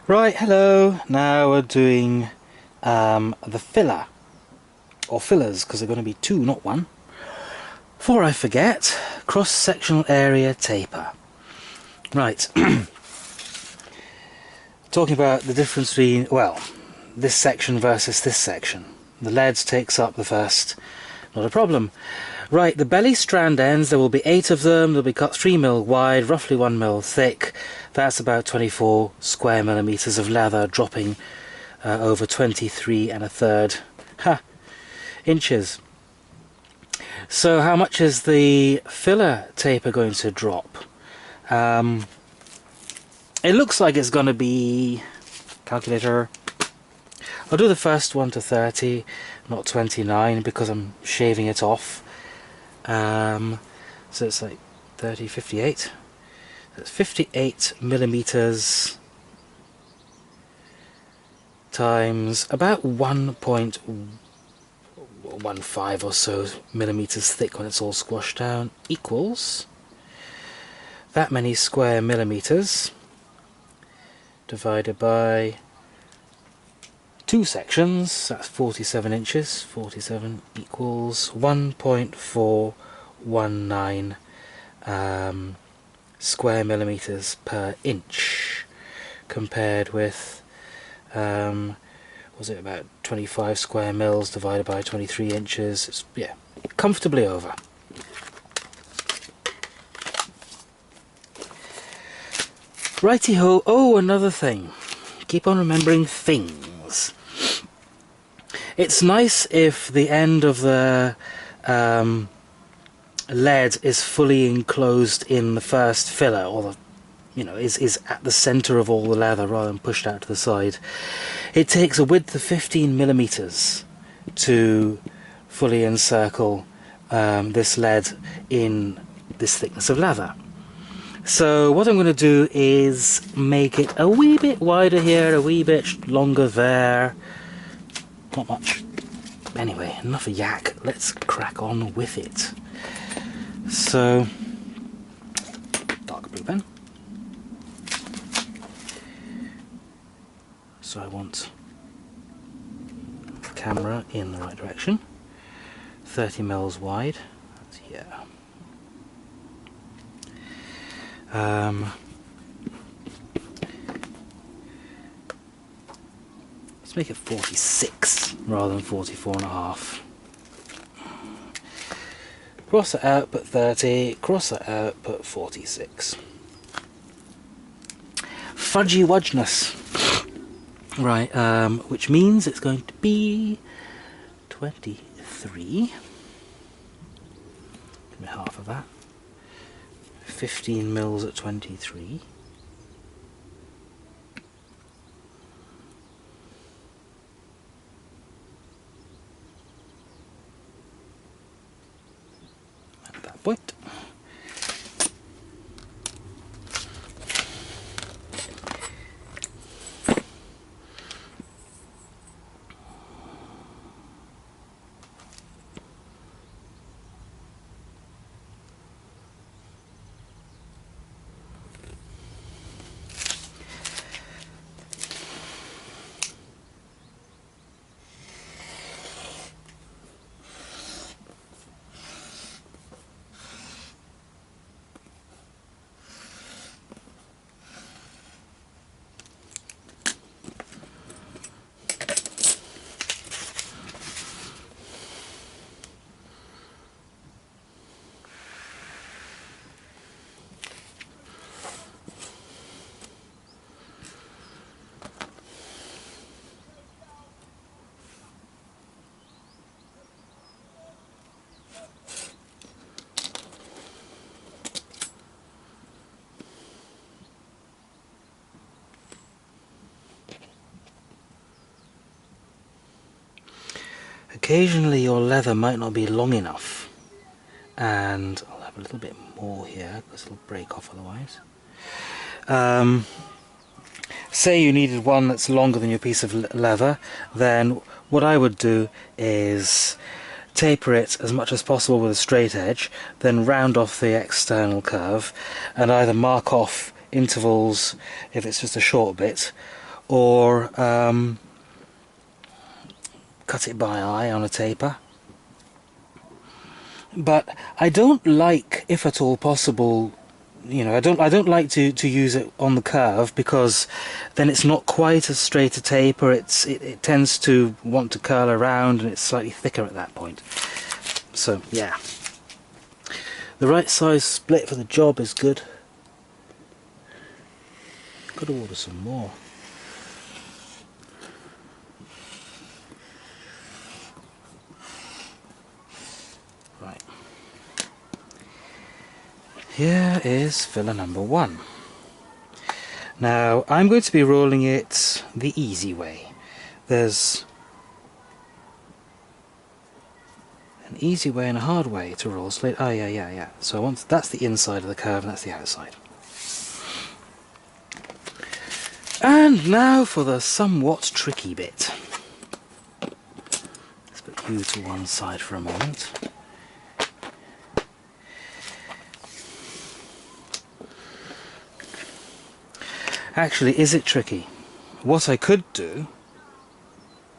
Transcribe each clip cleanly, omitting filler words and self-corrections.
Right, hello. Now we're doing the filler, or fillers, because they're going to be two, not one. Before I forget, cross-sectional area taper. Right, talking about the difference between, well, this section versus this section. The lead takes up the first, not a problem. Right, the belly strand ends, there will be 8 of them, they'll be cut 3 mil wide, roughly 1 mil thick. That's about 24 square millimeters of leather, dropping over 23 1/3 inches. So how much is the filler taper going to drop? It looks like it's going to be, calculator, I'll do the first one to 30, not 29, because I'm shaving it off. So it's like 30, 58. That's 58 millimeters times about 1.15 or so millimeters thick when it's all squashed down, equals that many square millimeters divided by 2 sections. That's 47 inches. 47 equals 1.419 square millimeters per inch, compared with was it about 25 square mils divided by 23 inches. It's, yeah, comfortably over. Righty-ho. Oh, another thing. Keep on remembering things. It's nice if the end of the lead is fully enclosed in the first filler, or the, is at the center of all the leather rather than pushed out to the side. It takes a width of 15 millimeters to fully encircle this lead in this thickness of leather. So what I'm going to do is make it a wee bit wider here, a wee bit longer there. Not much. Anyway, enough of yak. Let's crack on with it. So, dark blue pen. So I want the camera in the right direction. 30 mils wide. That's here. Let's make it 46 rather than 44.5. Cross it out, put 30, cross it out, put 46. Fudgy wudgeness. Right, which means it's going to be 23. Give me half of that. 15 mils at 23. At that point. Occasionally your leather might not be long enough, and I'll have a little bit more here because it'll break off otherwise. Say you needed one that's longer than your piece of leather, then what I would do is taper it as much as possible with a straight edge, then round off the external curve and either mark off intervals if it's just a short bit, or cut it by eye on a taper. But I don't like, if at all possible, I don't like to use it on the curve, because then it's not quite as straight a taper. It tends to want to curl around, and it's slightly thicker at that point. So yeah, the right size split for the job is good. Got to order some more. Right. Here is filler number 1. Now I'm going to be rolling it the easy way. There's an easy way and a hard way to roll slate. Oh yeah. So that's the inside of the curve and that's the outside. And now for the somewhat tricky bit. Let's put you to one side for a moment. Actually, is it tricky? What I could do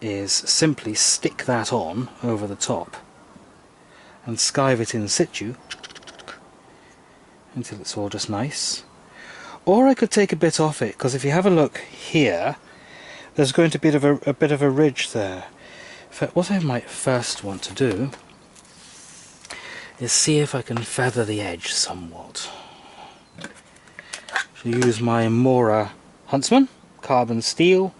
is simply stick that on over the top and skive it in situ until it's all just nice. Or I could take a bit off it, because if you have a look here, there's going to be a bit of a ridge there. In fact, what I might first want to do is see if I can feather the edge somewhat. Use my Mora Huntsman carbon steel